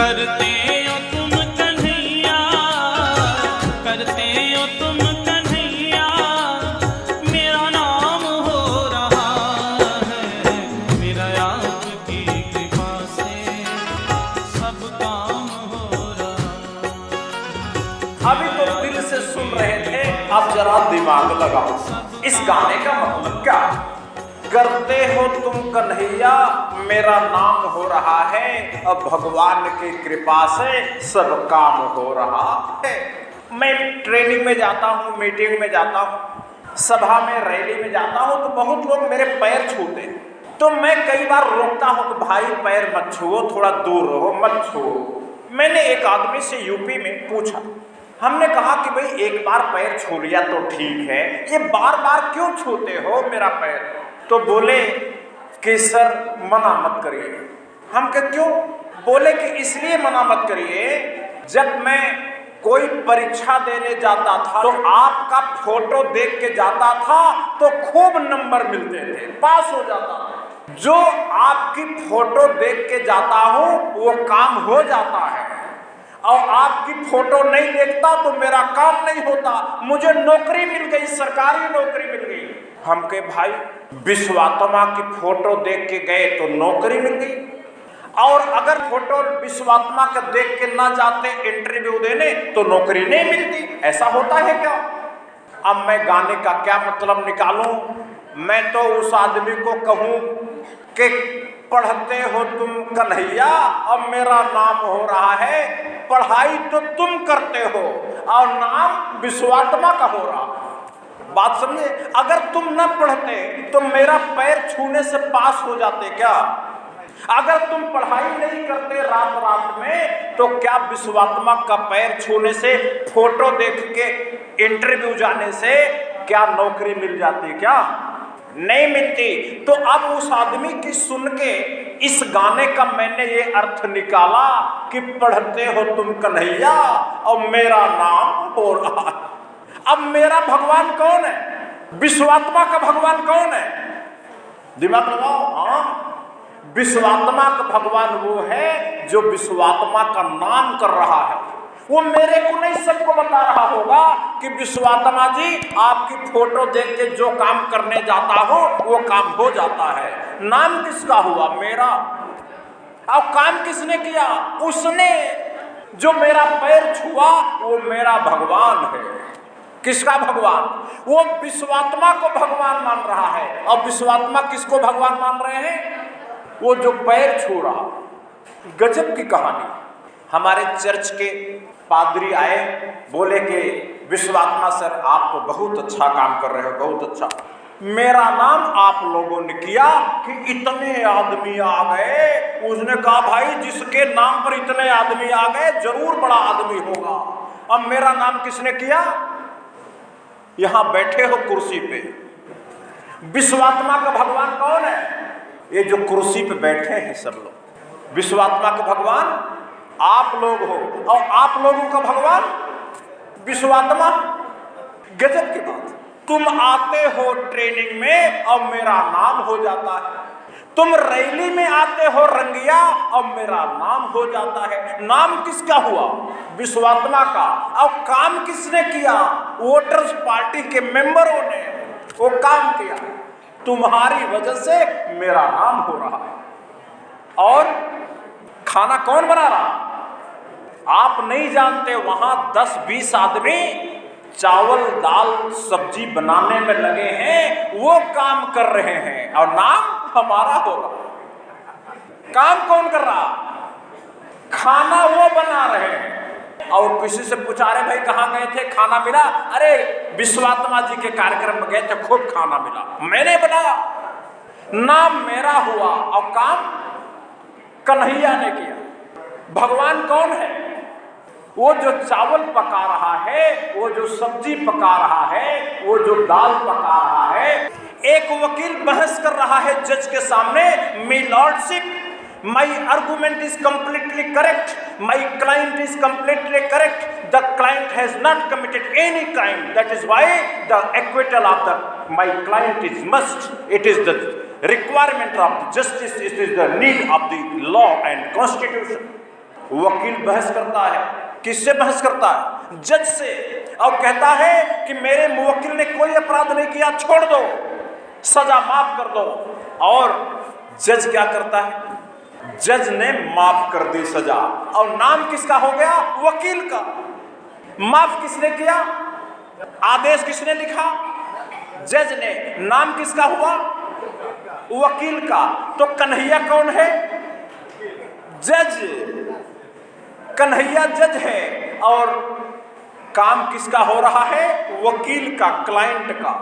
करते हो तुम कन्हैया, करते हो तुम कन्हैया, मेरा नाम हो रहा है, मेरा आपकी कृपा से सब काम हो रहा। अभी तो दिल से सुन रहे थे, अब जरा दिमाग लगाओ, इस गाने का मतलब क्या? करते हो तुम कन्हैया, मेरा नाम हो रहा है, अब भगवान की कृपा से सब काम हो रहा है। मैं ट्रेनिंग में जाता हूँ, मीटिंग में जाता हूँ, सभा में, रैली में जाता हूँ, तो बहुत लोग मेरे पैर छूते हैं। तो मैं कई बार रोकता हूँ कि भाई पैर मत छुओ, थोड़ा दूर रहो, मत छुओ। मैंने एक आदमी से यूपी में पूछा, हमने कहा कि भाई एक बार पैर छू लिया तो ठीक है, ये बार बार क्यों छूते हो मेरा पैर? तो बोले कि सर मना मत करिए। हम कहे क्यों? बोले कि इसलिए मना मत करिए, जब मैं कोई परीक्षा देने जाता था तो आपका फोटो देख के जाता था तो खूब नंबर मिलते थे, पास हो जाता था। जो आपकी फोटो देख के जाता हूँ वो काम हो जाता है, और आपकी फोटो नहीं देखता तो मेरा काम नहीं होता। मुझे नौकरी मिल गई, सरकारी नौकरी मिल गई। हम के भाई विश्वात्मा की फोटो देख के गए तो नौकरी मिल गई, और अगर फोटो विश्वात्मा का देख के ना जाते इंटरव्यू देने तो नौकरी नहीं मिलती। ऐसा होता है क्या? अब मैं गाने का क्या मतलब निकालूं? मैं तो उस आदमी को कहूं कि पढ़ते हो तुम कन्हैया, अब मेरा नाम हो रहा है, पढ़ाई तो तुम करते हो और नाम विश्वात्मा का हो रहा। बात समझे? अगर तुम न पढ़ते तो मेरा पैर छूने से पास हो जाते क्या? अगर तुम पढ़ाई नहीं करते रात रात में तो क्या विश्वात्मा का पैर छूने से, फोटो देख के इंटरव्यू जाने से क्या नौकरी मिल जाती? क्या नहीं मिलती। तो अब उस आदमी की सुन के इस गाने का मैंने ये अर्थ निकाला कि पढ़ते हो तुम कन्हैया और मेरा नाम हो रहा है। अब मेरा भगवान कौन है? विश्वात्मा का भगवान कौन है? दिमाग लगाओ। हाँ, विश्वात्मा का भगवान वो है जो विश्वात्मा का नाम कर रहा है। वो मेरे को नहीं, सबको बता रहा होगा कि विश्वात्मा जी आपकी फोटो देख के जो काम करने जाता हो वो काम हो जाता है। नाम किसका हुआ? मेरा। और काम किसने किया? उसने। जो मेरा पैर छुआ वो मेरा भगवान है। किसका भगवान? वो विश्वात्मा को भगवान मान रहा है। और विश्वात्मा किसको भगवान मान रहे हैं? वो जो पैर छू रहा। गजब की कहानी। हमारे चर्च के पादरी आए, बोले कि विश्वात्मा सर आप तो बहुत अच्छा काम कर रहे हो, बहुत अच्छा। मेरा नाम आप लोगों ने किया कि इतने आदमी आ गए। उसने कहा भाई जिसके नाम पर इतने आदमी आ गए जरूर बड़ा आदमी होगा। अब मेरा नाम किसने किया? यहां बैठे हो कुर्सी पे। विश्वात्मा का भगवान कौन है? ये जो कुर्सी पे बैठे हैं सब लोग। विश्वात्मा का भगवान आप लोग हो, और आप लोगों का भगवान विश्वात्मा। गजब की बात। तुम आते हो ट्रेनिंग में और मेरा नाम हो जाता है। तुम रैली में आते हो रंगिया और मेरा नाम हो जाता है। नाम किसका हुआ? विश्वात्मा का। और काम किसने किया? वोटर्स पार्टी के मेंबरों ने वो काम किया। तुम्हारी वजह से मेरा नाम हो रहा है। और खाना कौन बना रहा? आप नहीं जानते, वहां 10-20 आदमी चावल दाल सब्जी बनाने में लगे हैं, वो काम कर रहे हैं और नाम हमारा हो रहा। काम कौन कर रहा? खाना वो बना रहे हैं। और किसी से पूछा, अरे भाई कहाँ गए थे, खाना मिला? अरे विश्वात्मा जी के कार्यक्रम में गए थे, खूब खाना मिला, मैंने बनाया। नाम मेरा हुआ और काम कन्हैया ने किया। भगवान कौन है? वो जो चावल पका रहा है, वो जो सब्जी पका रहा है, वो जो दाल पका रहा है। एक वकील बहस कर रहा है जज के सामने, my lordship, my argument is completely correct, my client is completely correct, the client has not committed any crime, that is why the acquittal of the my client is must, it is the requirement of justice, it is the need of the law and constitution. वकील बहस करता है, किससे बहस करता है? जज से, और कहता है कि मेरे मुवक्किल ने कोई अपराध नहीं किया, छोड़ दो, सजा माफ कर दो। और जज क्या करता है? जज ने माफ कर दी सजा, और नाम किसका हो गया? वकील का। माफ किसने किया? आदेश किसने लिखा? जज ने। नाम किसका हुआ? वकील का। तो कन्हैया कौन है? जज। कन्हैया जज है, और काम किसका हो रहा है? वकील का, क्लाइंट का।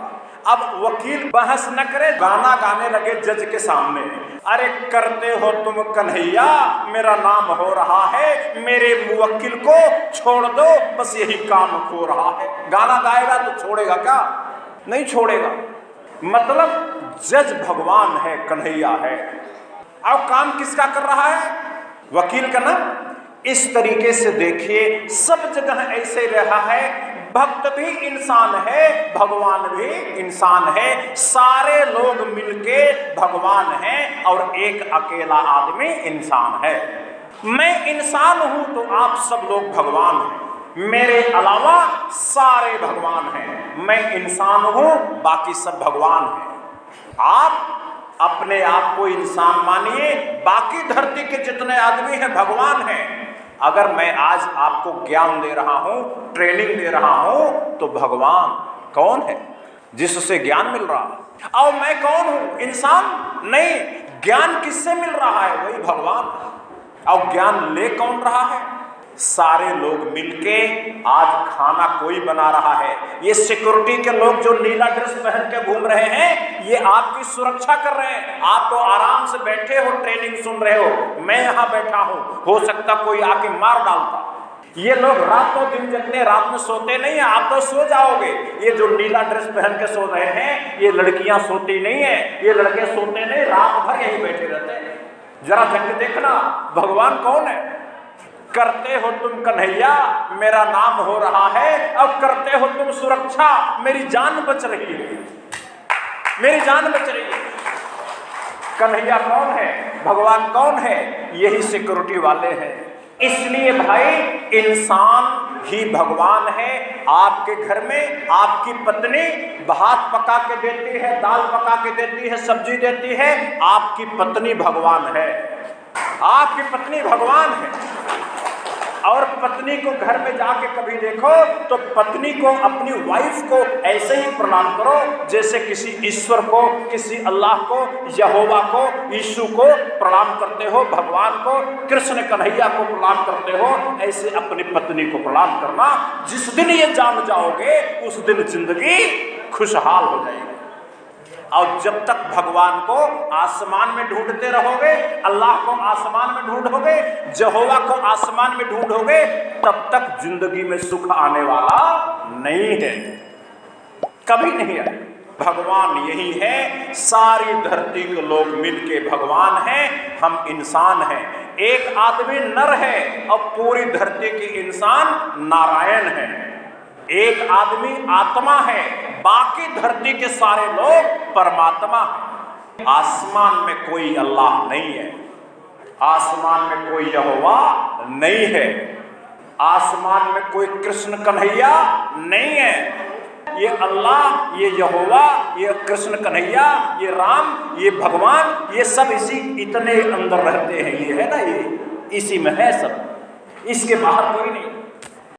अब वकील बहस न करे, गाना गाने लगे जज के सामने, अरे करते हो तुम कन्हैया, मेरा नाम हो रहा है, मेरे मुवक्किल को छोड़ दो, बस यही काम हो रहा है। गाना गाएगा तो छोड़ेगा क्या? नहीं छोड़ेगा। मतलब जज भगवान है, कन्हैया है। अब काम किसका कर रहा है? वकील का ना। इस तरीके से देखिए, सब जगह ऐसे रहा है। भक्त भी इंसान है, भगवान भी इंसान है, सारे लोग मिलके भगवान हैं, और एक अकेला आदमी इंसान है। मैं इंसान हूं तो आप सब लोग भगवान हैं, मेरे अलावा सारे भगवान हैं। मैं इंसान हूं, बाकी सब भगवान हैं। आप अपने आप को इंसान मानिए, बाकी धरती के जितने आदमी हैं भगवान हैं। अगर मैं आज आपको ज्ञान दे रहा हूं, ट्रेनिंग दे रहा हूं, तो भगवान कौन है जिससे ज्ञान मिल रहा है? और मैं कौन हूं? इंसान नहीं। ज्ञान किससे मिल रहा है? वही भगवान। और ज्ञान ले कौन रहा है? सारे लोग मिलके। आज खाना कोई बना रहा है। ये सिक्योरिटी के लोग जो नीला ड्रेस पहन के घूम रहे हैं, ये आपकी सुरक्षा कर रहे हैं। आप तो आराम से बैठे हो, ट्रेनिंग सुन रहे हो, मैं यहाँ बैठा हूँ, हो सकता कोई आके मार डालता। ये लोग रातों दिन जगते, रात में सोते नहीं है। आप तो सो जाओगे। ये जो नीला ड्रेस पहन के सो रहे हैं, ये लड़कियां सोती नहीं है, ये लड़के सोते नहीं, रात भर यहीं बैठे रहते हैं। जरा जग के देखना, भगवान कौन है? करते हो तुम कन्हैया, मेरा नाम हो रहा है, अब करते हो तुम सुरक्षा, मेरी जान बच रही है, मेरी जान बच रही है। कन्हैया कौन है? भगवान कौन है? यही सिक्योरिटी वाले हैं। इसलिए भाई, इंसान ही भगवान है। आपके घर में आपकी पत्नी भात पका के देती है, दाल पका के देती है, सब्जी देती है, आपकी पत्नी भगवान है। आपकी पत्नी भगवान है। और पत्नी को घर में जाके कभी देखो तो पत्नी को, अपनी वाइफ को ऐसे ही प्रणाम करो जैसे किसी ईश्वर को, किसी अल्लाह को, यहोवा को, यीशु को प्रणाम करते हो, भगवान को, कृष्ण कन्हैया को प्रणाम करते हो, ऐसे अपनी पत्नी को प्रणाम करना। जिस दिन ये जान जाओगे, उस दिन जिंदगी खुशहाल हो जाएगी। और जब तक भगवान को आसमान में ढूंढते रहोगे, अल्लाह को आसमान में ढूंढोगे, यहोवा को आसमान में ढूंढोगे, तब तक जिंदगी में सुख आने वाला नहीं है, कभी नहीं आए। भगवान यही है। सारी धरती के लोग मिलके भगवान हैं, हम इंसान हैं। एक आदमी नर है और पूरी धरती के इंसान नारायण हैं। एक आदमी आत्मा है, बाकी धरती के सारे लोग परमात्मा हैं। आसमान में कोई अल्लाह नहीं है, आसमान में कोई यहोवा नहीं है, आसमान में कोई कृष्ण कन्हैया नहीं है। ये अल्लाह, ये यहोवा, ये कृष्ण कन्हैया, ये राम, ये भगवान, ये सब इसी इतने अंदर रहते हैं। ये है ना, ये इसी में है सब, इसके बाहर कोई नहीं।